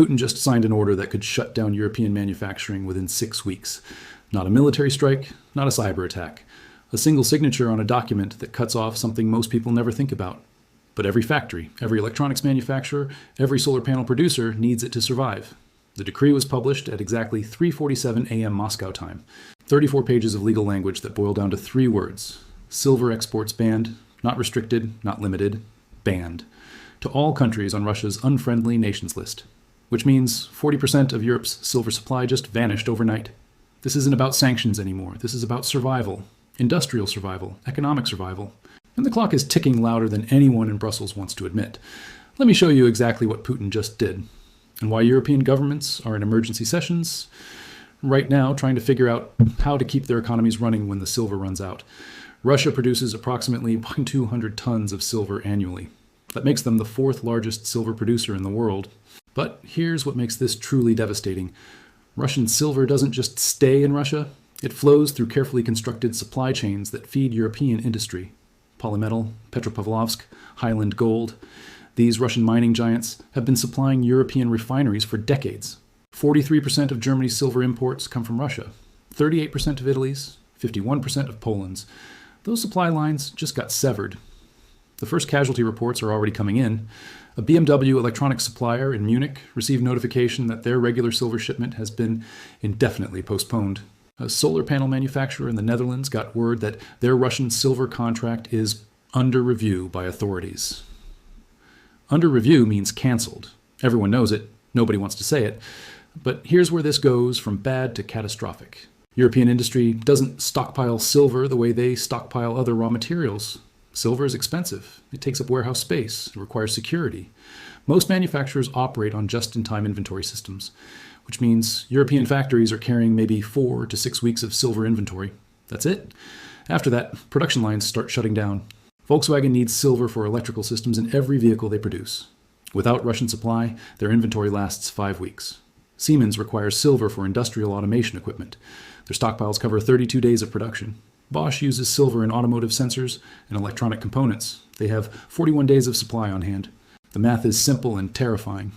Putin just signed an order that could shut down European manufacturing within 6 weeks. Not a military strike, not a cyber attack. A single signature on a document that cuts off something most people never think about. But every factory, every electronics manufacturer, every solar panel producer needs it to survive. The decree was published at exactly 3:47 a.m. Moscow time. 34 pages of legal language that boil down to 3 words. Silver exports banned, not restricted, not limited, banned. To all countries on Russia's unfriendly nations list. Which means 40% of Europe's silver supply just vanished overnight. This isn't about sanctions anymore. This is about survival. Industrial survival, economic survival. And the clock is ticking louder than anyone in Brussels wants to admit. Let me show you exactly what Putin just did, and why European governments are in emergency sessions right now trying to figure out how to keep their economies running when the silver runs out. Russia produces approximately 200 tons of silver annually. That makes them the 4th largest silver producer in the world. But here's what makes this truly devastating. Russian silver doesn't just stay in Russia. It flows through carefully constructed supply chains that feed European industry. Polymetal, Petropavlovsk, Highland Gold. These Russian mining giants have been supplying European refineries for decades. 43% of Germany's silver imports come from Russia. 38% of Italy's, 51% of Poland's. Those supply lines just got severed. The first casualty reports are already coming in. A BMW electronics supplier in Munich received notification that their regular silver shipment has been indefinitely postponed. A solar panel manufacturer in the Netherlands got word that their Russian silver contract is under review by authorities. Under review means canceled. Everyone knows it. Nobody wants to say it. But here's where this goes from bad to catastrophic. European industry doesn't stockpile silver the way they stockpile other raw materials. Silver is expensive. It takes up warehouse space. It requires security. Most manufacturers operate on just-in-time inventory systems, which means European factories are carrying maybe 4 to 6 weeks of silver inventory. That's it. After that, production lines start shutting down. Volkswagen needs silver for electrical systems in every vehicle they produce. Without Russian supply, their inventory lasts 5 weeks. Siemens requires silver for industrial automation equipment. Their stockpiles cover 32 days of production. Bosch uses silver in automotive sensors and electronic components. They have 41 days of supply on hand. The math is simple and terrifying.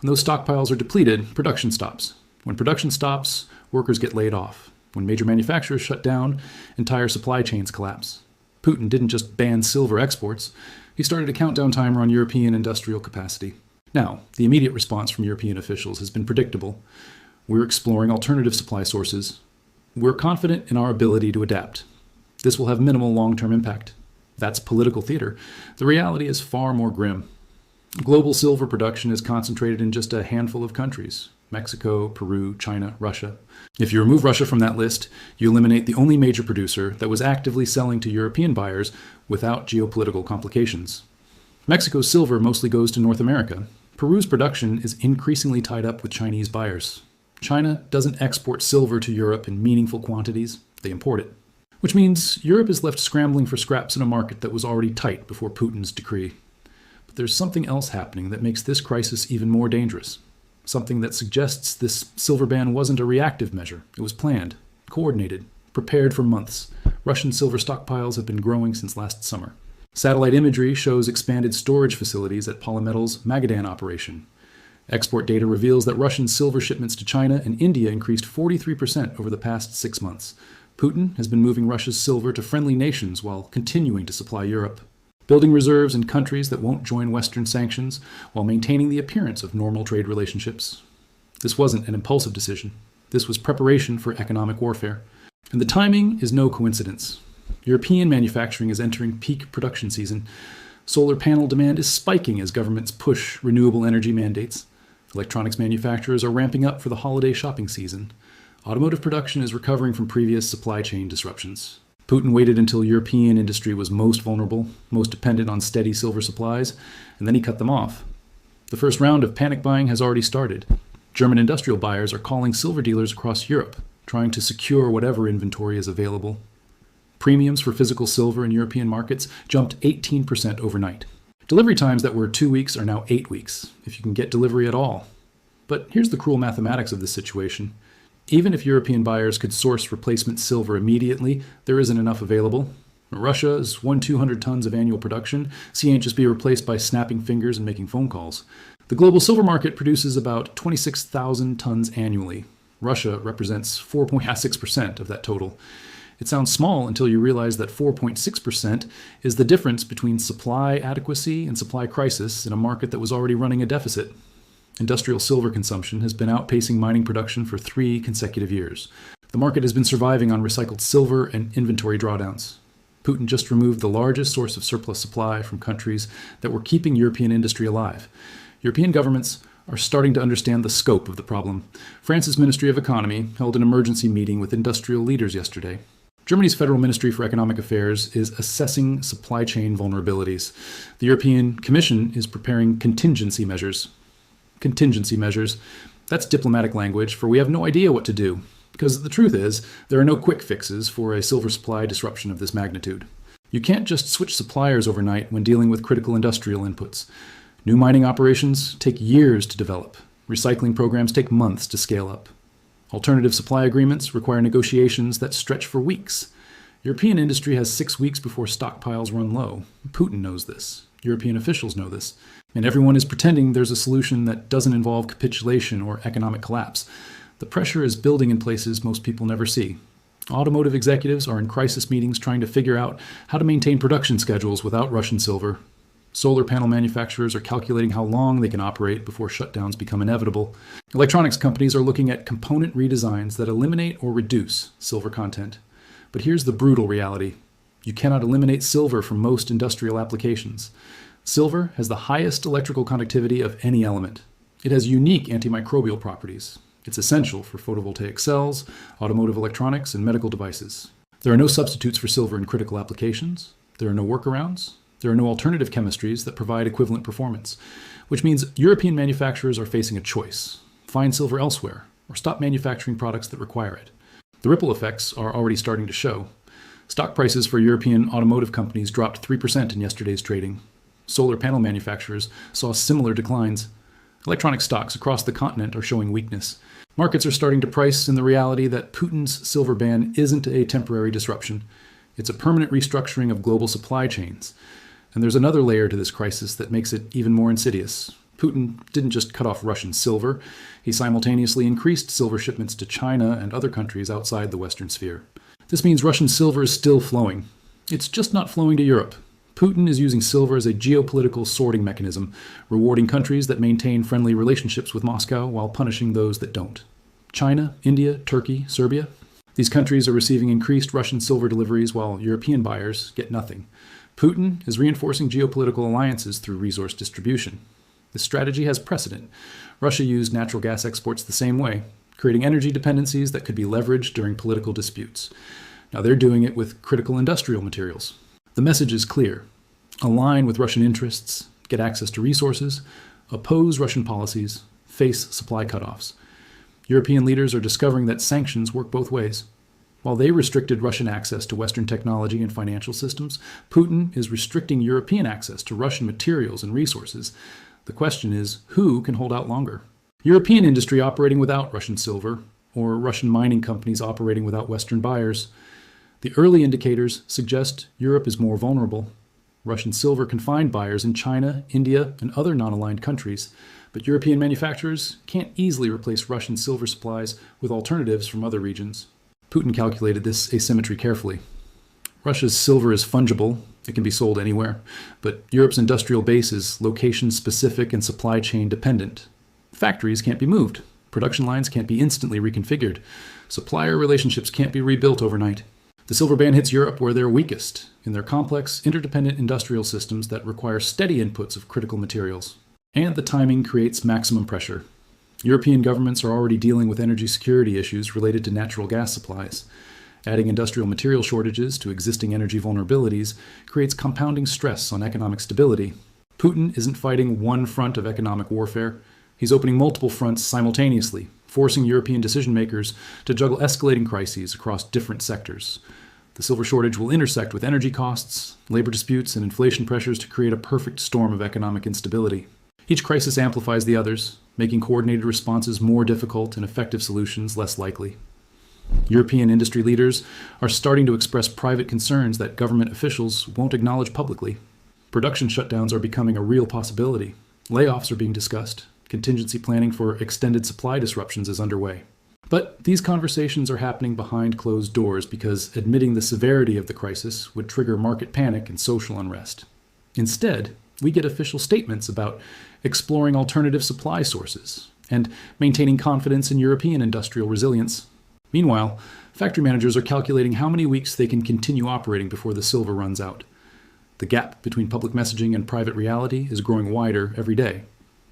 When those stockpiles are depleted, production stops. When production stops, workers get laid off. When major manufacturers shut down, entire supply chains collapse. Putin didn't just ban silver exports. He started a countdown timer on European industrial capacity. Now, the immediate response from European officials has been predictable. We're exploring alternative supply sources. We're confident in our ability to adapt. This will have minimal long-term impact. That's political theater. The reality is far more grim. Global silver production is concentrated in just a handful of countries: Mexico, Peru, China, Russia. If you remove Russia from that list, you eliminate the only major producer that was actively selling to European buyers without geopolitical complications. Mexico's silver mostly goes to North America. Peru's production is increasingly tied up with Chinese buyers. China doesn't export silver to Europe in meaningful quantities. They import it. Which means Europe is left scrambling for scraps in a market that was already tight before Putin's decree. But there's something else happening that makes this crisis even more dangerous. Something that suggests this silver ban wasn't a reactive measure. It was planned, coordinated, prepared for months. Russian silver stockpiles have been growing since last summer. Satellite imagery shows expanded storage facilities at Polymetal's Magadan operation. Export data reveals that Russian silver shipments to China and India increased 43% over the past 6 months. Putin has been moving Russia's silver to friendly nations while continuing to supply Europe, building reserves in countries that won't join Western sanctions while maintaining the appearance of normal trade relationships. This wasn't an impulsive decision. This was preparation for economic warfare. And the timing is no coincidence. European manufacturing is entering peak production season. Solar panel demand is spiking as governments push renewable energy mandates. Electronics manufacturers are ramping up for the holiday shopping season. Automotive production is recovering from previous supply chain disruptions. Putin waited until European industry was most vulnerable, most dependent on steady silver supplies, and then he cut them off. The first round of panic buying has already started. German industrial buyers are calling silver dealers across Europe, trying to secure whatever inventory is available. Premiums for physical silver in European markets jumped 18% overnight. Delivery times that were 2 weeks are now 8 weeks, if you can get delivery at all. But here's the cruel mathematics of this situation. Even if European buyers could source replacement silver immediately, there isn't enough available. Russia's 200 tons of annual production can't just be replaced by snapping fingers and making phone calls. The global silver market produces about 26,000 tons annually. Russia represents 4.6% of that total. It sounds small until you realize that 4.6% is the difference between supply adequacy and supply crisis in a market that was already running a deficit. Industrial silver consumption has been outpacing mining production for 3 consecutive years. The market has been surviving on recycled silver and inventory drawdowns. Putin just removed the largest source of surplus supply from countries that were keeping European industry alive. European governments are starting to understand the scope of the problem. France's Ministry of Economy held an emergency meeting with industrial leaders yesterday. Germany's Federal Ministry for Economic Affairs is assessing supply chain vulnerabilities. The European Commission is preparing contingency measures. Contingency measures, that's diplomatic language for we have no idea what to do. Because the truth is, there are no quick fixes for a silver supply disruption of this magnitude. You can't just switch suppliers overnight when dealing with critical industrial inputs. New mining operations take years to develop. Recycling programs take months to scale up. Alternative supply agreements require negotiations that stretch for weeks. European industry has 6 weeks before stockpiles run low. Putin knows this. European officials know this. And everyone is pretending there's a solution that doesn't involve capitulation or economic collapse. The pressure is building in places most people never see. Automotive executives are in crisis meetings trying to figure out how to maintain production schedules without Russian silver. Solar panel manufacturers are calculating how long they can operate before shutdowns become inevitable. Electronics companies are looking at component redesigns that eliminate or reduce silver content. But here's the brutal reality. You cannot eliminate silver from most industrial applications. Silver has the highest electrical conductivity of any element. It has unique antimicrobial properties. It's essential for photovoltaic cells, automotive electronics, and medical devices. There are no substitutes for silver in critical applications. There are no workarounds. There are no alternative chemistries that provide equivalent performance, which means European manufacturers are facing a choice. Find silver elsewhere, or stop manufacturing products that require it. The ripple effects are already starting to show. Stock prices for European automotive companies dropped 3% in yesterday's trading. Solar panel manufacturers saw similar declines. Electronic stocks across the continent are showing weakness. Markets are starting to price in the reality that Putin's silver ban isn't a temporary disruption. It's a permanent restructuring of global supply chains. And there's another layer to this crisis that makes it even more insidious. Putin didn't just cut off Russian silver, he simultaneously increased silver shipments to China and other countries outside the Western sphere. This means Russian silver is still flowing. It's just not flowing to Europe. Putin is using silver as a geopolitical sorting mechanism, rewarding countries that maintain friendly relationships with Moscow while punishing those that don't. China, India, Turkey, Serbia. These countries are receiving increased Russian silver deliveries while European buyers get nothing. Putin is reinforcing geopolitical alliances through resource distribution. This strategy has precedent. Russia used natural gas exports the same way, creating energy dependencies that could be leveraged during political disputes. Now they're doing it with critical industrial materials. The message is clear. Align with Russian interests, get access to resources, oppose Russian policies, face supply cutoffs. European leaders are discovering that sanctions work both ways. While they restricted Russian access to Western technology and financial systems, Putin is restricting European access to Russian materials and resources. The question is, who can hold out longer? European industry operating without Russian silver, or Russian mining companies operating without Western buyers. The early indicators suggest Europe is more vulnerable. Russian silver can find buyers in China, India, and other non-aligned countries, but European manufacturers can't easily replace Russian silver supplies with alternatives from other regions. Putin calculated this asymmetry carefully. Russia's silver is fungible, it can be sold anywhere, but Europe's industrial base is location-specific and supply chain dependent. Factories can't be moved, production lines can't be instantly reconfigured, supplier relationships can't be rebuilt overnight. The silver ban hits Europe where they're weakest, in their complex, interdependent industrial systems that require steady inputs of critical materials. And the timing creates maximum pressure. European governments are already dealing with energy security issues related to natural gas supplies. Adding industrial material shortages to existing energy vulnerabilities creates compounding stress on economic stability. Putin isn't fighting one front of economic warfare. He's opening multiple fronts simultaneously, forcing European decision-makers to juggle escalating crises across different sectors. The silver shortage will intersect with energy costs, labor disputes, and inflation pressures to create a perfect storm of economic instability. Each crisis amplifies the others, making coordinated responses more difficult and effective solutions less likely. European industry leaders are starting to express private concerns that government officials won't acknowledge publicly. Production shutdowns are becoming a real possibility. Layoffs are being discussed. Contingency planning for extended supply disruptions is underway. But these conversations are happening behind closed doors because admitting the severity of the crisis would trigger market panic and social unrest. Instead, we get official statements about exploring alternative supply sources and maintaining confidence in European industrial resilience. Meanwhile, factory managers are calculating how many weeks they can continue operating before the silver runs out. The gap between public messaging and private reality is growing wider every day.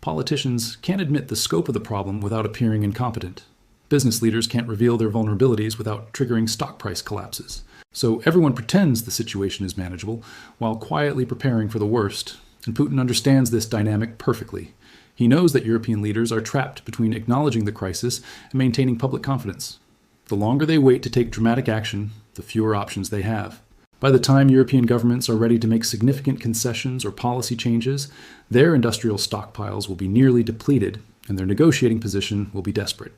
Politicians can't admit the scope of the problem without appearing incompetent. Business leaders can't reveal their vulnerabilities without triggering stock price collapses. So everyone pretends the situation is manageable while quietly preparing for the worst, and Putin understands this dynamic perfectly. He knows that European leaders are trapped between acknowledging the crisis and maintaining public confidence. The longer they wait to take dramatic action, the fewer options they have. By the time European governments are ready to make significant concessions or policy changes, their industrial stockpiles will be nearly depleted, and their negotiating position will be desperate.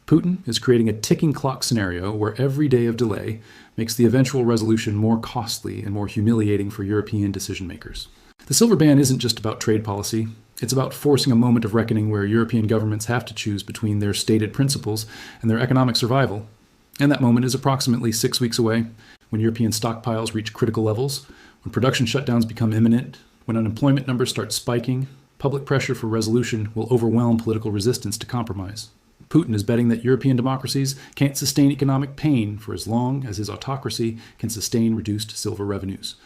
Putin is creating a ticking clock scenario where every day of delay makes the eventual resolution more costly and more humiliating for European decision makers. The silver ban isn't just about trade policy. It's about forcing a moment of reckoning where European governments have to choose between their stated principles and their economic survival. And that moment is approximately 6 weeks away, when European stockpiles reach critical levels, when production shutdowns become imminent, when unemployment numbers start spiking. Public pressure for resolution will overwhelm political resistance to compromise. Putin is betting that European democracies can't sustain economic pain for as long as his autocracy can sustain reduced silver revenues.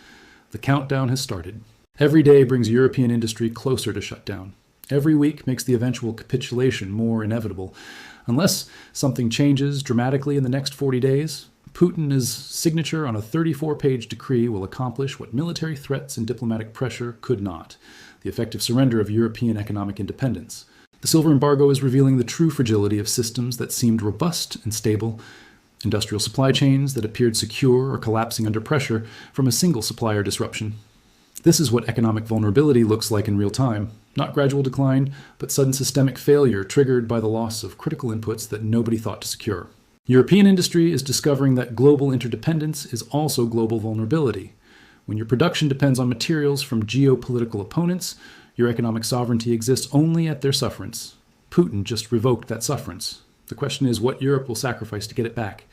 The countdown has started. Every day brings European industry closer to shutdown. Every week makes the eventual capitulation more inevitable. Unless something changes dramatically in the next 40 days, Putin's signature on a 34-page decree will accomplish what military threats and diplomatic pressure could not: the effective surrender of European economic independence. The silver embargo is revealing the true fragility of systems that seemed robust and stable, industrial supply chains that appeared secure or collapsing under pressure from a single supplier disruption. This is what economic vulnerability looks like in real time. Not gradual decline, but sudden systemic failure triggered by the loss of critical inputs that nobody thought to secure. European industry is discovering that global interdependence is also global vulnerability. When your production depends on materials from geopolitical opponents, your economic sovereignty exists only at their sufferance. Putin just revoked that sufferance. The question is what Europe will sacrifice to get it back.